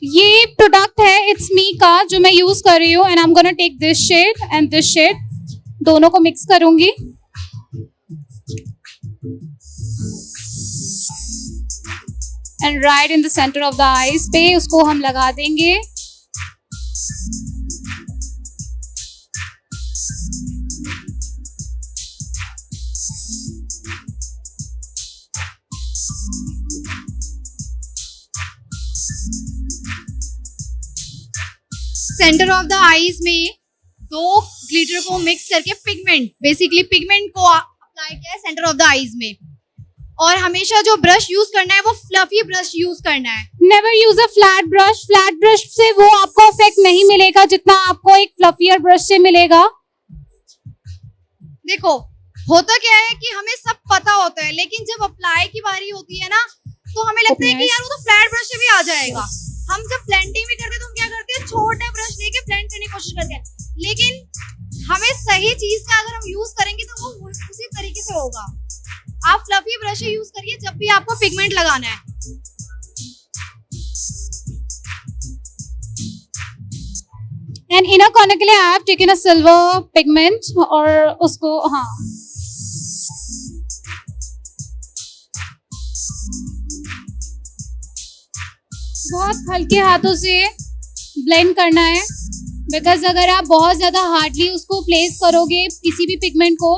ये प्रोडक्ट है इट्स मी का जो मैं यूज कर रही हूँ and I am gonna take this shade and this shade, दोनों को मिक्स करूंगी and right in the centre of the eyes पे उसको हम लगा देंगे. सेंटर ऑफ द आईज में दो ग्लिटर को मिक्स करके पिगमेंट, बेसिकली पिगमेंट को अप्लाई किया है सेंटर ऑफ द आईज में. और हमेशा जो ब्रश यूज करना है वो फ्लफी ब्रश यूज करना है. Never use a flat brush. Flat brush से वो आपको इफेक्ट नहीं मिलेगा जितना आपको एक फ्लफियर ब्रश से मिलेगा. देखो होता क्या है कि हमें सब पता होता है, लेकिन जब अप्लाई की बारी होती है ना तो हमें लगता है कि यार वो तो फ्लैट ब्रश से भी आ जाएगा. हम जब ब्लेंडिंग भी करते हैं तो हम क्या करते हैं, छोटा ब्रश लेके ब्लेंड करने की कोशिश करते हैं, लेकिन हमें सही चीज का अगर हम यूज करेंगे तो वो उसी तरीके से होगा. आप फ्लफी ब्रश यूज करिए जब भी आपको पिगमेंट लगाना है. एंड इनर कॉर्नर के लिए I have taken a silver pigment और उसको बहुत हल्के हाथों से ब्लेंड करना है, बिकॉज अगर आप बहुत ज़्यादा हार्डली उसको प्लेस करोगे किसी भी पिगमेंट को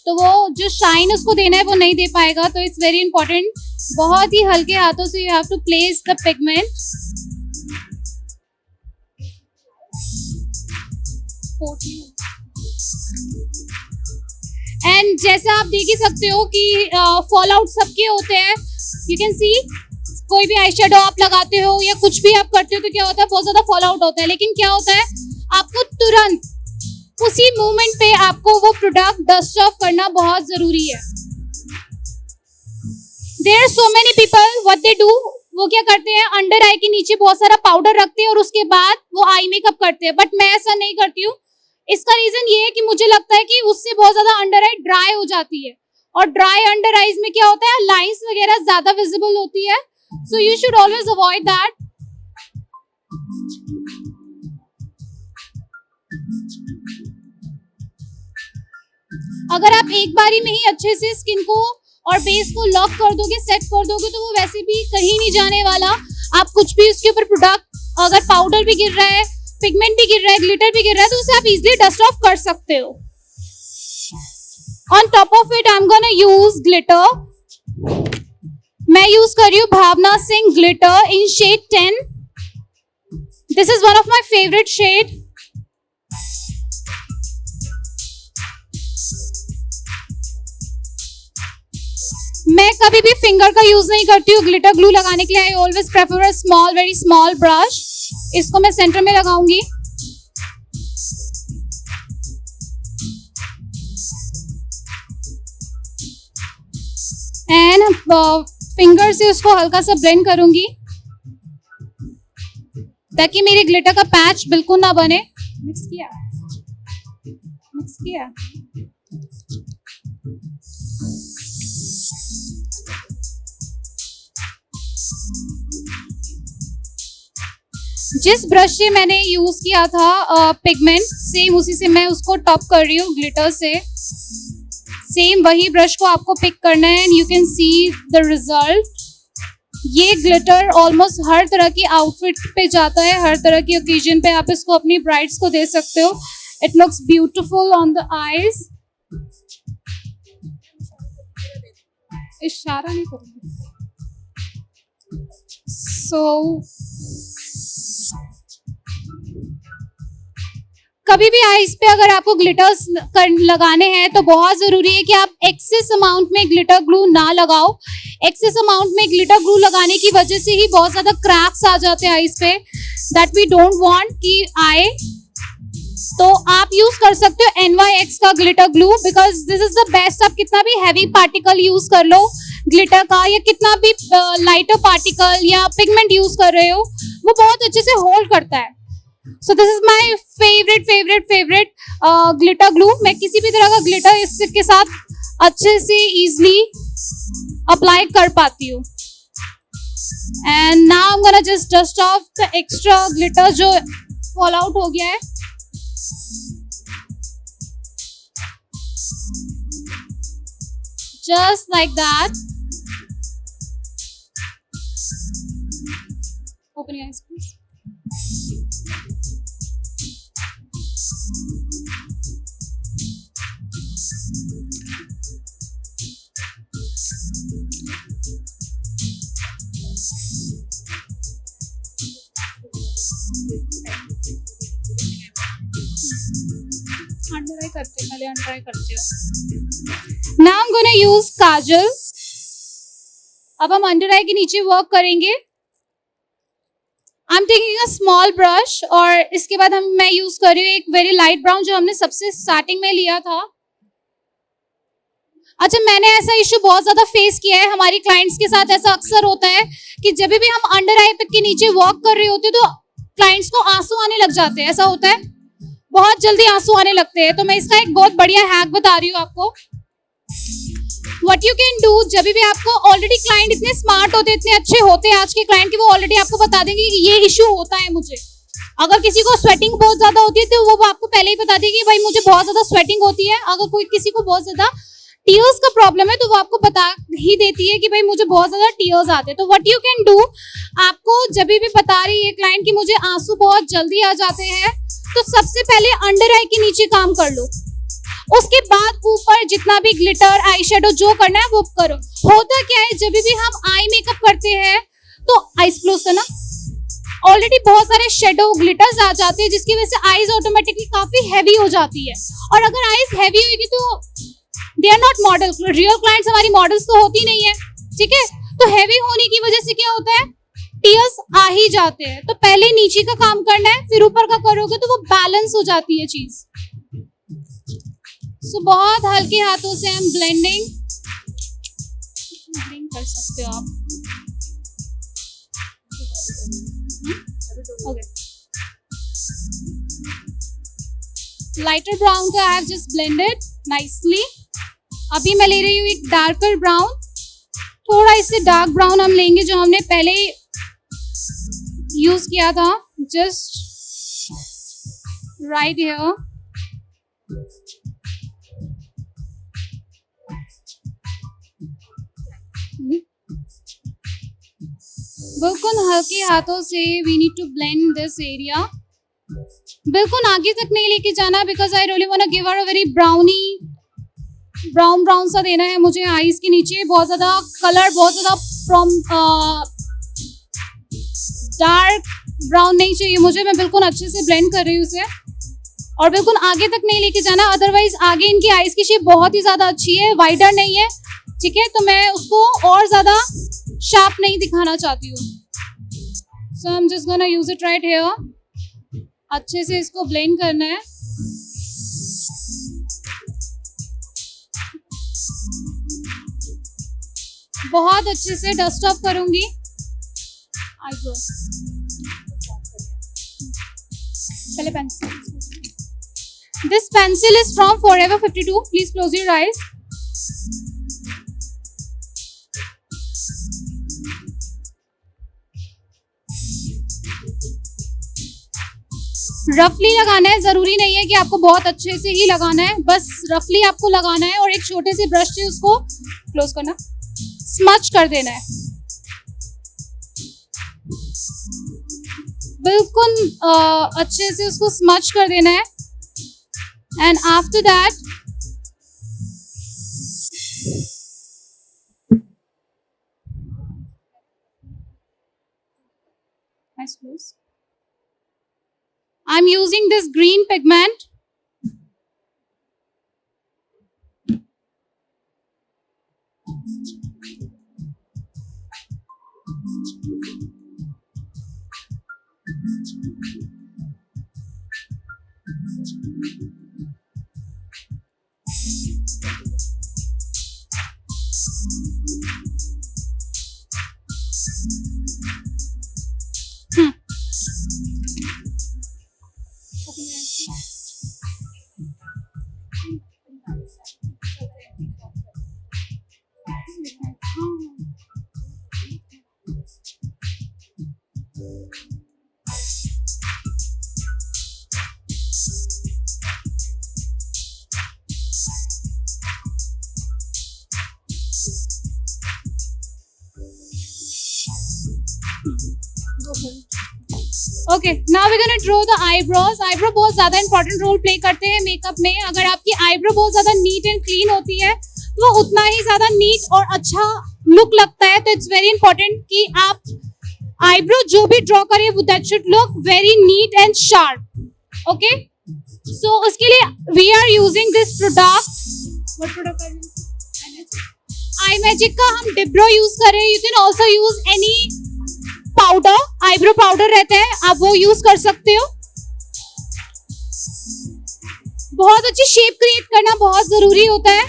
तो वो जो शाइन उसको देना है वो नहीं दे पाएगा. तो इट्स वेरी इंपॉर्टेंट, बहुत ही हल्के हाथों से you have to place the pigment. And जैसा आप देख ही सकते हो कि फॉल आउट सबके होते हैं. यू कैन सी कोई भी आई शेडो आप लगाते हो या कुछ भी आप करते हो तो क्या होता है, बहुत ज्यादा फॉल आउट होता है. लेकिन क्या होता है, आपको तुरंत उसी मोमेंट पे आपको वो प्रोडक्ट डस्ट ऑफ करना बहुत जरूरी है. There are so many people what they do, वो क्या करते हैं अंडर आई के नीचे बहुत सारा पाउडर रखते हैं और उसके बाद वो आई मेकअप करते हैं. बट मैं ऐसा नहीं करती हूँ. इसका रीजन ये है कि मुझे लगता है कि उससे बहुत ज्यादा अंडर आई ड्राई हो जाती है और ड्राई अंडर आईज में क्या होता है, लाइंस वगैरह ज्यादा विजिबल होती है. So you should always avoid that. अगर आप एक बारी में ही अच्छे से स्किन को और बेस को लॉक कर दोगे, सेट कर दोगे तो वो वैसे भी कहीं नहीं जाने वाला. आप कुछ भी उसके ऊपर प्रोडक्ट, अगर पाउडर भी गिर रहा है, पिगमेंट भी गिर रहा है, ग्लिटर भी गिर रहा है तो उसे आप इजीली डस्ट ऑफ कर सकते हो. On top of it I am gonna use glitter. मैं यूज कर रही हूँ Bhavna Singh glitter in shade 10. This is one of my favourite shade. मैं कभी भी फिंगर का यूज नहीं करती हूँ ग्लिटर ग्लू लगाने के लिए. आई always prefer a small, very small brush. इसको मैं सेंटर में लगाऊंगी. एंड फिंगर से उसको हल्का सा ब्लेंड करूंगी ताकि मेरे ग्लिटर का पैच बिल्कुल ना बने. मिक्स किया. जिस ब्रश से मैंने यूज किया था पिगमेंट, सेम उसी से मैं उसको टॉप कर रही हूँ ग्लिटर से. सेम वही ब्रश को आपको पिक करना है and you can see the result. ये ग्लिटर ऑलमोस्ट हर तरह की आउटफिट पे जाता है, हर तरह की ओकेजन पे आप इसको अपनी ब्राइड्स को दे सकते हो. It looks beautiful on the eyes. इशारा नहीं करूंगी. सो कभी भी आईज पे अगर आपको ग्लिटर्स लगाने हैं तो बहुत जरूरी है कि आप एक्सेस अमाउंट में ग्लिटर ग्लू ना लगाओ. एक्सेस अमाउंट में ग्लिटर ग्लू लगाने की वजह से ही बहुत ज्यादा क्रैक्स आ जाते हैं आईज पे, दैट वी डोंट वांट कि आए. तो आप यूज कर सकते हो NYX का glitter glue, because this is the best. आप कितना भी हैवी पार्टिकल यूज कर लो ग्लिटर का, या कितना भी लाइटर पार्टिकल या पिगमेंट यूज कर रहे हो, वो बहुत अच्छे से होल्ड करता है. So this is my favourite glitter glue. मैं किसी भी तरह का ग्लिटर इसके साथ अच्छे से इजिली अप्लाई कर पाती हूँ. And now I am gonna just dust of the extra glitter जो फॉल आउट हो गया है. Just like that. Open your eyes, please. Under eye करते पहले अंडर आई करते हो. Now I'm gonna use काजल. अब हम अंडर आई के नीचे वर्क करेंगे. I'm taking a small brush और इसके बाद मैं यूज कर रही हूँ एक वेरी लाइट ब्राउन जो हमने सबसे स्टार्टिंग में लिया था. अच्छा, मैंने ऐसा इशू बहुत ज्यादा फेस किया है. हमारी क्लाइंट्स के साथ ऐसा अक्सर होता है कि जब भी हम अंडर आई के नीचे वर्क कर रहे होते तो क्लाइंट्स को आंसू आने लग जाते हैं. ऐसा होता है, बहुत जल्दी आंसू आने लगते हैं. तो मैं इसका एक बहुत बढ़िया हैक बता रही हूँ आपको. What you can do, जब भी आपको ऑलरेडी क्लाइंट इतने स्मार्ट होते, इतने अच्छे होते हैं आज के क्लाइंट, कि वो ऑलरेडी आपको बता देंगे कि ये इशू होता है मुझे. अगर किसी को स्वेटिंग बहुत ज्यादा होती है तो वो आपको पहले ही बता देगी कि भाई मुझे बहुत ज्यादा स्वेटिंग होती है. अगर कोई किसी को बहुत ज्यादा टीयर्स का प्रॉब्लम है तो वो आपको बता ही देती है कि भाई मुझे बहुत ज्यादा टीयर्स आते हैं. तो व्हाट यू कैन डू, आपको जब भी बता रही है क्लाइंट कि मुझे आंसू बहुत जल्दी आ जाते हैं, तो सबसे पहले अंडर आई के नीचे काम कर लो. उसके बाद ऊपर जितना भी ग्लिटर, आई शेडो जो करना है वो करो. होता क्या है, जब भी हम आई मेकअप करते हैं तो आईज क्लोज करना, ऑलरेडी बहुत सारे शेडो ग्लिटर्स आ जाते हैं जिसकी वजह से आईज ऑटोमेटिकली काफी हैवी हो जाती है. और अगर आईज हैवी होगी तो they are not model. Real clients हमारी मॉडल्स तो होती नहीं है, ठीक है. तो हैवी होने की वजह से क्या होता है, टीयर्स आ ही जाते हैं. तो पहले नीचे का काम करना है, फिर ऊपर का करोगे तो वो बैलेंस हो जाती है चीज. सो बहुत हल्के हाथों से हम ब्लेंडिंग कर सकते हो आप. ओके, लाइटर ब्राउन का I have just blended nicely. अभी मैं ले रही हूँ एक डार्कर ब्राउन. थोड़ा इससे डार्क ब्राउन हम लेंगे जो हमने पहले यूज किया था. Just right here. बिल्कुल हल्के हाथों से we need to blend this area. बिल्कुल आगे तक नहीं लेके जाना, because I really want to give her a very browny brown सा देना है मुझे आईज के नीचे. बहुत ज्यादा कलर, बहुत ज्यादा फ्रॉम डार्क ब्राउन नहीं चाहिए मुझे. मैं बिल्कुल अच्छे से ब्लेंड कर रही हूँ उसे, और बिल्कुल आगे तक नहीं लेके जाना, अदरवाइज आगे इनकी आईज की शेप बहुत ही ज्यादा अच्छी है, वाइडर नहीं है, ठीक है. तो मैं उसको और ज्यादा शार्प नहीं दिखाना चाहती हूँ. So I am just gonna use it right here. अच्छे से इसको ब्लेंड करना है. बहुत अच्छे से डस्ट ऑफ करूंगी आईब्रो. पहले pencil. This pencil is from forever 52. Please close your eyes. रफली लगाना है, जरूरी नहीं है कि आपको बहुत अच्छे से ही लगाना है, बस रफली आपको लगाना है. और एक छोटे से ब्रश से उसको क्लोज करना, स्मच कर देना है. बिल्कुल अच्छे से उसको स्मच कर देना है. And after that I'm using this green pigment. Okay, now we gonna draw the eyebrows. Eyebrow बहुत ज्यादा इंपॉर्टेंट रोल प्ले करते हैं मेकअप में. अगर आपकी आईब्रो बहुत ज्यादा नीट एंड क्लीन होती है तो वो उतना ही ज्यादा नीट और अच्छा लुक लगता है. तो इट्स वेरी इंपॉर्टेंट कि आप आईब्रो जो भी ड्रॉ करें वो that should look very neat and sharp. Okay, so उसके लिए we are using this product. What product are you? Eye magic का हम डिब्रो यूज कर रहे हैं. You can also use any powder, eyebrow powder रहता है, आप वो यूज कर सकते हो. बहुत अच्छी शेप क्रिएट करना बहुत जरूरी होता है.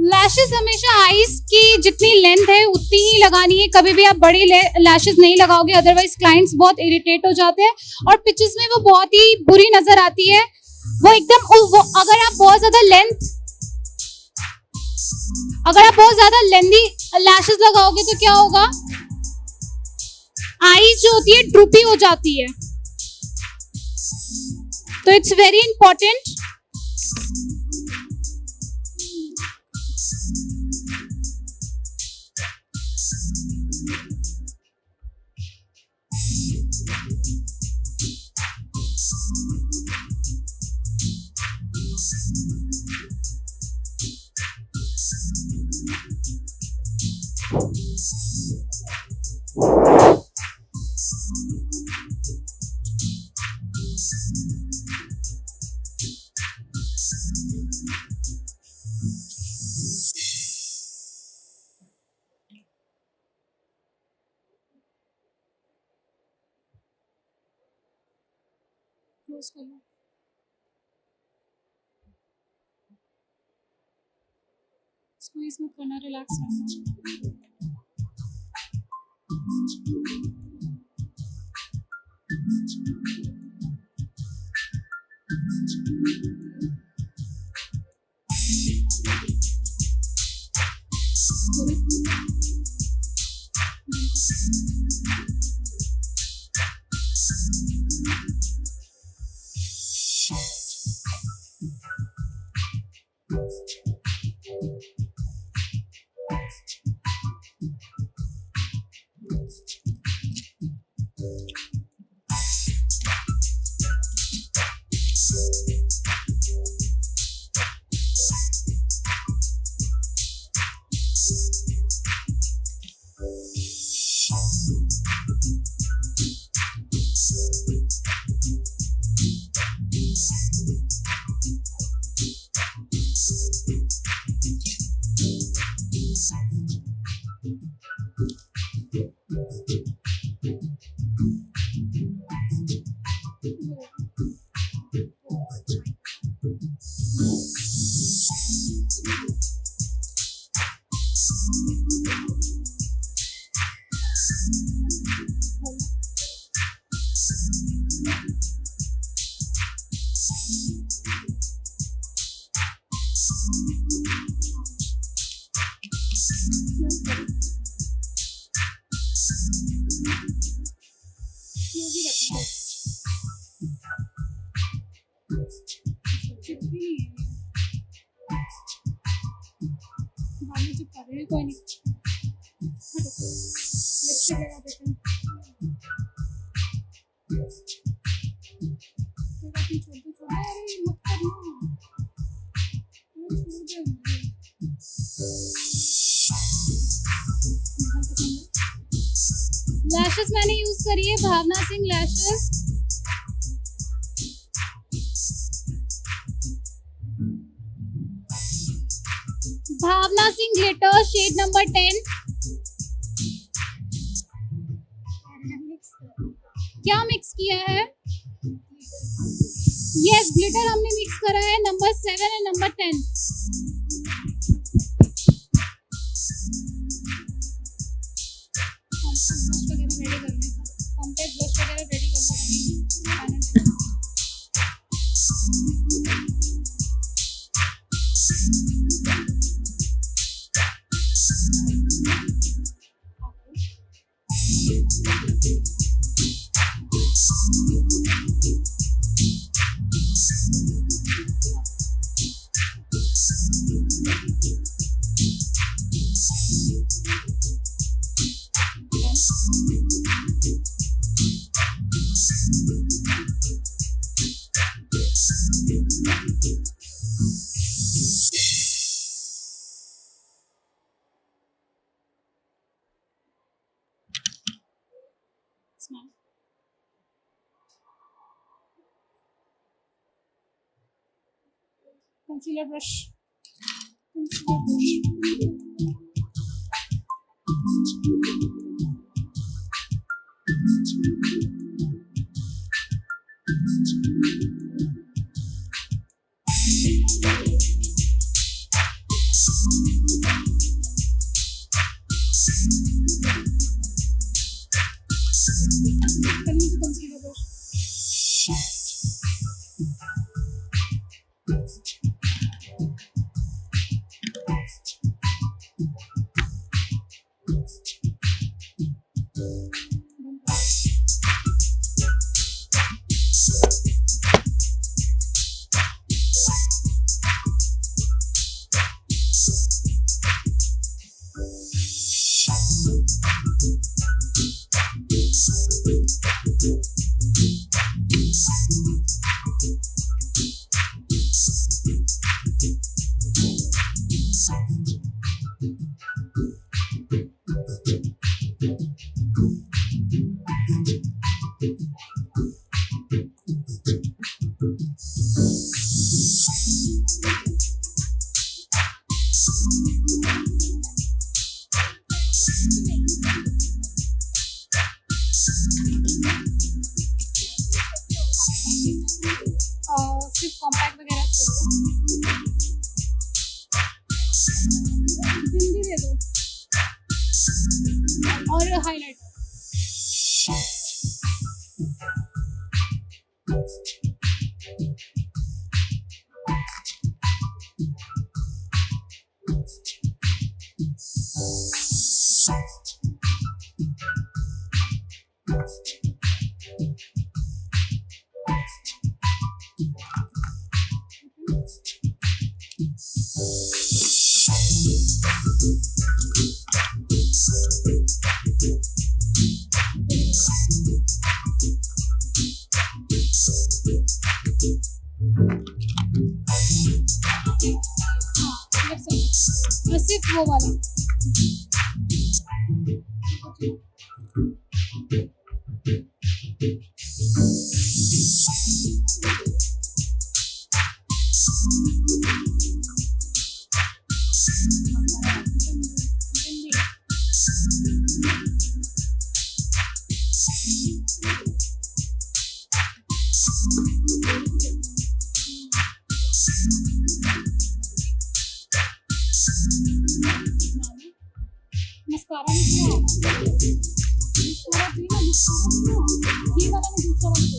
लैशेस हमेशा आईज की जितनी लेंथ है उतनी ही लगानी है. कभी भी आप बड़ी लैशेस नहीं लगाओगे, अदरवाइज क्लाइंट्स बहुत इरिटेट हो जाते हैं और पिक्चर्स में वो बहुत ही बुरी नजर आती है. वो एकदम अगर आप बहुत ज्यादा लेंथी लैशेस लगाओगे तो क्या होगा, आईज जो होती है ड्रूपी हो जाती है. तो इट्स वेरी इंपॉर्टेंट. क्लोज कर लो. स्क्वीज मत करना, रिलैक्स रखना. ये भी रखना है। चिपकी नहीं है ये। बाल में चिपका रहे हैं, कोई नहीं। हटो, लिपस्टिक लगा देते हैं। फिर अपनी छोटी छोटी, अरे ये मत करना, ये छोड़ दे मुझे। लैशेस मैंने यूज करी है भावना सिंह लैशेस। भावना सिंह ग्लिटर शेड नंबर 10। क्या मिक्स किया है? यस, ग्लिटर हमने मिक्स करा है नंबर 7 एंड नंबर 10। ब्लश वगैरह रेडी करने का, कॉम्पैक्ट ब्लश वगैरह रेडी करने का। Smile. Concealer brush. Concealer brush. Pehले मुझे concealer brush. सिर्फ कॉम्पैक्ट वगैरह चाहिए। बिंदी दे दो और हाइलाइटर। सिर्फ वो वाला। मस्कारा नहीं किया, मस्कारा थी ना, ये वाला नहीं, दूसरा वाला दो,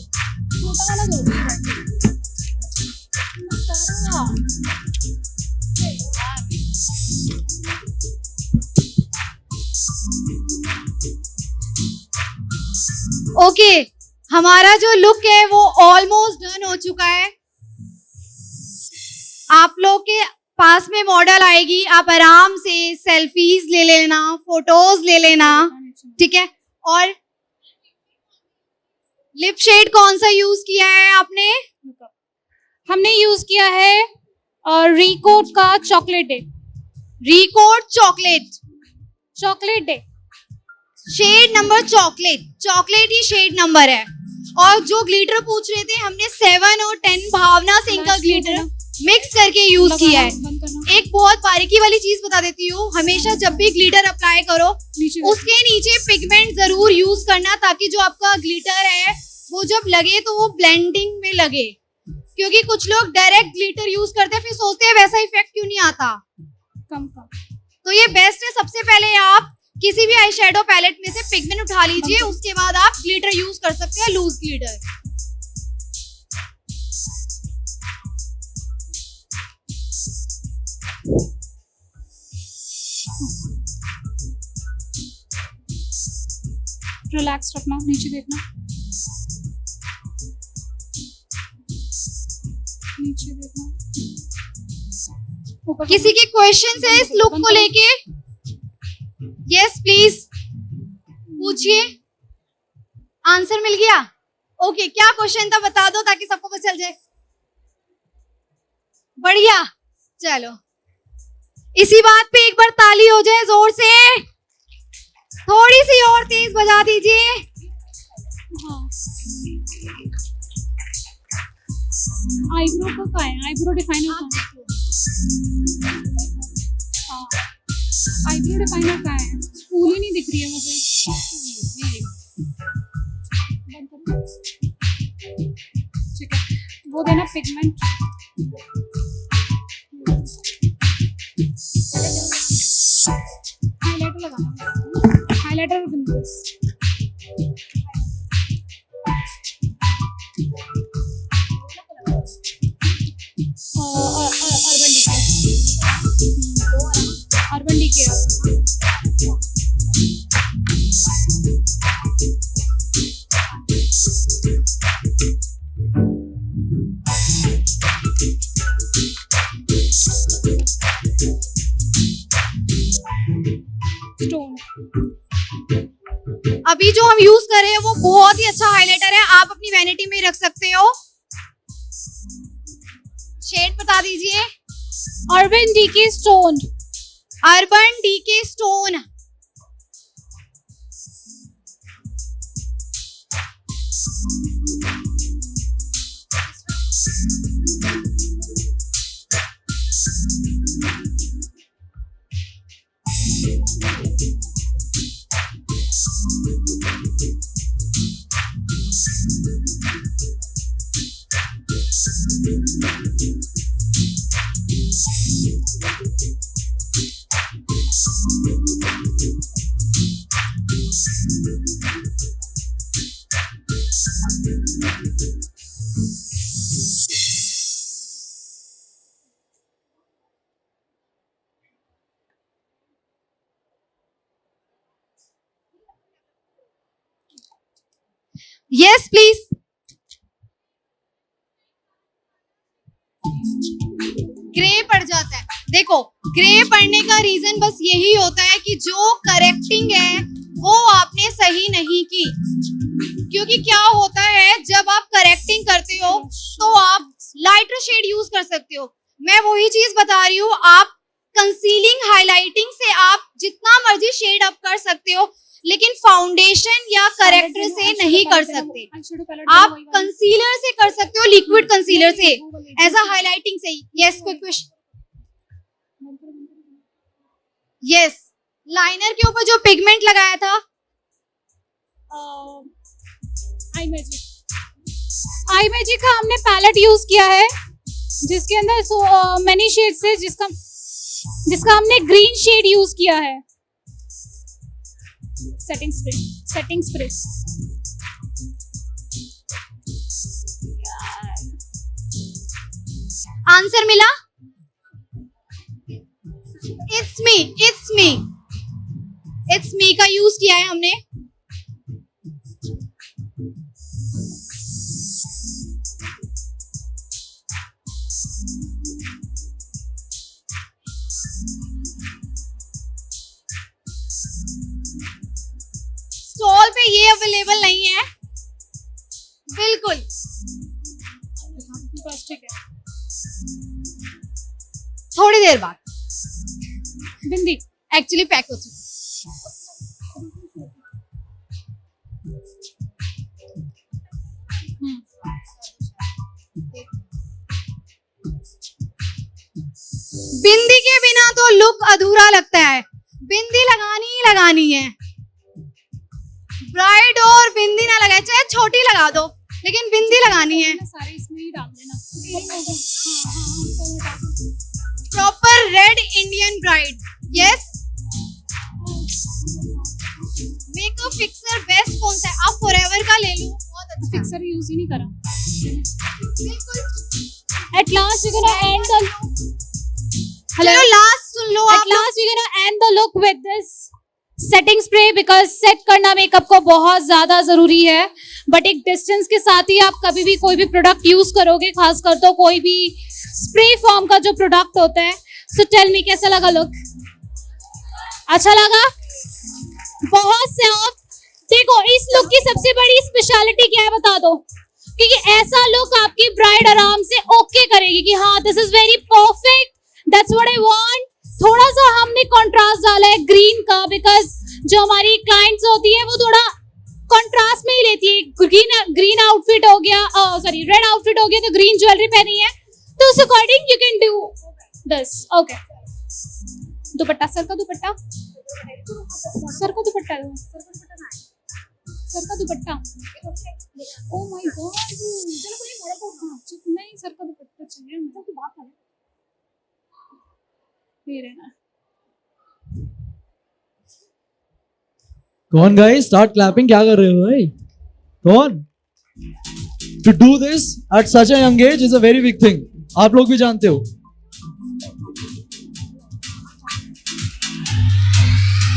छोटा वाला दो मस्कारा। ओके, हमारा जो लुक है वो ऑलमोस्ट डन हो चुका है। आप लोग के पास में मॉडल आएगी, आप आराम से सेल्फीज ले लेना, फोटोज ले लेना, ठीक है। और लिप शेड कौन सा यूज किया है आपने? हमने यूज किया है रिकोट का chocolate day. Recode chocolate, chocolate day shade number chocolate, chocolate ही शेड नंबर है। और जो ग्लिटर पूछ रहे थे, हमने 7 और 10 भावना सिंह का ग्लिटर मिक्स करके यूज किया है। एक बहुत बारीकी वाली चीज बता देती हूँ, हमेशा जब भी ग्लिटर अप्लाई करो उसके नीचे पिगमेंट जरूर यूज करना, ताकि जो आपका ग्लिटर है वो जब लगे तो वो ब्लेंडिंग में लगे। क्योंकि कुछ लोग डायरेक्ट ग्लिटर यूज करते हैं, फिर सोचते हैं वैसा इफेक्ट क्यों नहीं आता। कम तो ये बेस्ट है। सबसे पहले आप किसी भी आई शेडो पैलेट में से पिगमेंट उठा लीजिए, उसके बाद आप ग्लिटर यूज कर सकते हैं, लूज ग्लिटर। रिलैक्स रखना, नीचे देखना, नीचे देखना, ऊपर। किसी के क्वेश्चन है इस लुक को लेके? यस प्लीज पूछिए। आंसर मिल गया? ओके, क्या क्वेश्चन था बता दो ताकि सबको पता चल जाए। बढ़िया, चलो इसी बात पे एक बार ताली हो जाए जोर से, थोड़ी सी और तेज बजा दीजिए। हाँ, आईब्रो का क्या है? आईब्रो डिफाइनर का है। हाँ, आईब्रो डिफाइनर का है। स्पूल ही नहीं दिख रही है मुझे। ठीक है, वो देना पिगमेंट। हाइलाइटर लगाना, हाइलाइटर और बिंदुस। Urban Decay stone. अभी जो हम यूज कर रहे हैं वो बहुत ही अच्छा हाइलाइटर है, आप अपनी वैनिटी में रख सकते हो। शेड बता दीजिए। Urban Decay stone. Urban Decay stone. Yes please. Grey पड़ जाता है। देखो, ग्रे पड़ने का रीजन बस यही होता है कि जो करेक्टिंग है वो आपने सही नहीं की। क्योंकि क्या होता है, जब आप करेक्टिंग करते हो तो आप लाइटर शेड यूज कर सकते हो। मैं वही चीज बता रही हूँ, आप कंसीलिंग हाइलाइटिंग से आप जितना मर्जी शेड अप कर सकते हो, लेकिन फाउंडेशन या करेक्टर से नहीं कर सकते। आप कंसीलर से कर सकते हो, लिक्विड कंसीलर से, एज अ हाइलाइटिंग से। यस, कोई क्वेश्चन? यस, लाइनर के ऊपर जो पिगमेंट लगाया था, आई मैजिक का हमने पैलेट यूज किया है, जिसके अंदर मैनी शेड्स है, जिसका हमने ग्रीन शेड यूज किया है। Setting spray. आंसर मिला? इट्स मी का यूज किया है हमने। स्टॉल पे ये अवेलेबल नहीं है बिल्कुल। ठीक है। थोड़ी देर बाद बिंदी एक्चुअली पैक हो चुकी। बिंदी के बिना तो लुक अधूरा लगता है, बिंदी लगानी ही लगानी है। ब्राइड और बिंदी ना लगाए, चाहे छोटी लगा दो लेकिन बिंदी लगानी है। सारे इसमें ही डाल देना। Proper red Indian bride. Yes. Makeup fixer best कौन सा है? आप फॉरएवर का ले लो, बहुत अच्छा। फिक्सर यूज ही नहीं करा। बिल्कुल। At last we're gonna end the चलो लास्ट सुन लो At आप लोग। last we're gonna end the look with this setting spray because set करना मेकअप को बहुत ज्यादा जरूरी है, बट एक डिस्टेंस के साथ ही आप कभी भी कोई भी प्रोडक्ट यूज करोगे, खासकर तो कोई भी स्प्रे फॉर्म का जो प्रोडक्ट होता है। सो टेल मी कैसा लगा लुक? अच्छा लगा? बहुत से आप देखो, इस लुक की सबसे बड़ी स्पेशलिटी क्या है बता दो, क्योंकि ऐसा लुक आपकी ब्राइड आराम से ओके करेगी कि हाँ this is very perfect, that's what I want. थोड़ा सा हमने कंट्रास्ट डाला है ग्रीन का, बिकॉज जो हमारी क्लाइंट्स होती है वो थोड़ा कंट्रास्ट में ही लेती है। ग्रीन आउटफिट हो गया, सॉरी रेड आउटफिट हो गया तो ग्रीन ज्वेलरी पहनी है, तो उस according you can do this. Okay, dupatta, sir का दुपट्टा, सर का दुपट्टा, सर का दुपट्टा। ओ माय गॉड, चलो कोई बड़ा चुप नहीं, सर का दुपट्टा चाहिए। मतलब बात है ये रहना। कौन गाइस स्टार्ट क्लैपिंग, क्या कर रहे हो भाई? कौन? To do this at such a young age is a very big thing, आप लोग भी जानते हो।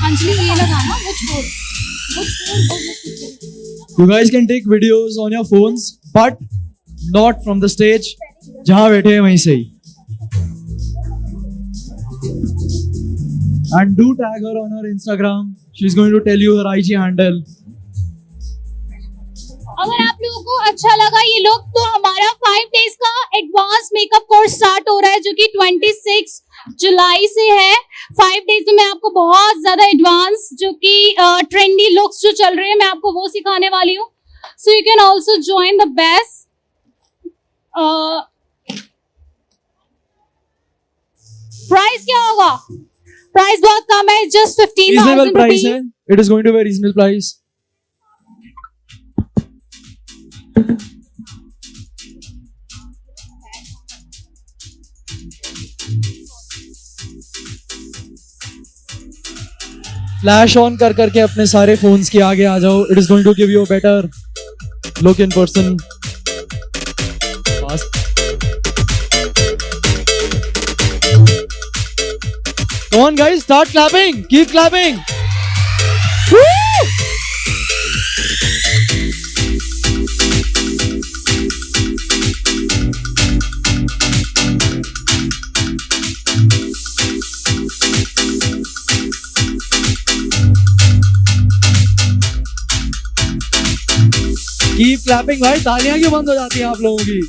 अंजलि ये लगाना, वो छोड़। You guys can take videos on your phones, but not from the stage. जहाँ बैठे हैं वहीं से ही। And do tag her on her Instagram. She's going to tell you her IG handle. अगर आप लोगों को अच्छा लगा ये लुक, तो हमारा 5 डेज का एडवांस मेकअप कोर्स स्टार्ट हो रहा है, जो कि 26 जुलाई से है। 5 डेज में मैं आपको बहुत ज्यादा एडवांस जो कि ट्रेंडी लुक्स जो चल रहे हैं, मैं आपको वो सिखाने वाली हूँ। So you can also join the best. Price क्या होगा? प्राइस बहुत कम है, जस्ट 15,000 Reasonable price है. Rupees. It is going to be a reasonable price. Flash on कर करके अपने सारे फोन्स के आगे आ जाओ. It is going to give you a better look in person. Come on guys, start clapping. Keep clapping. Woo! Keep clapping भाई. तालियां क्यों बंद हो जाती हैं आप लोगों की?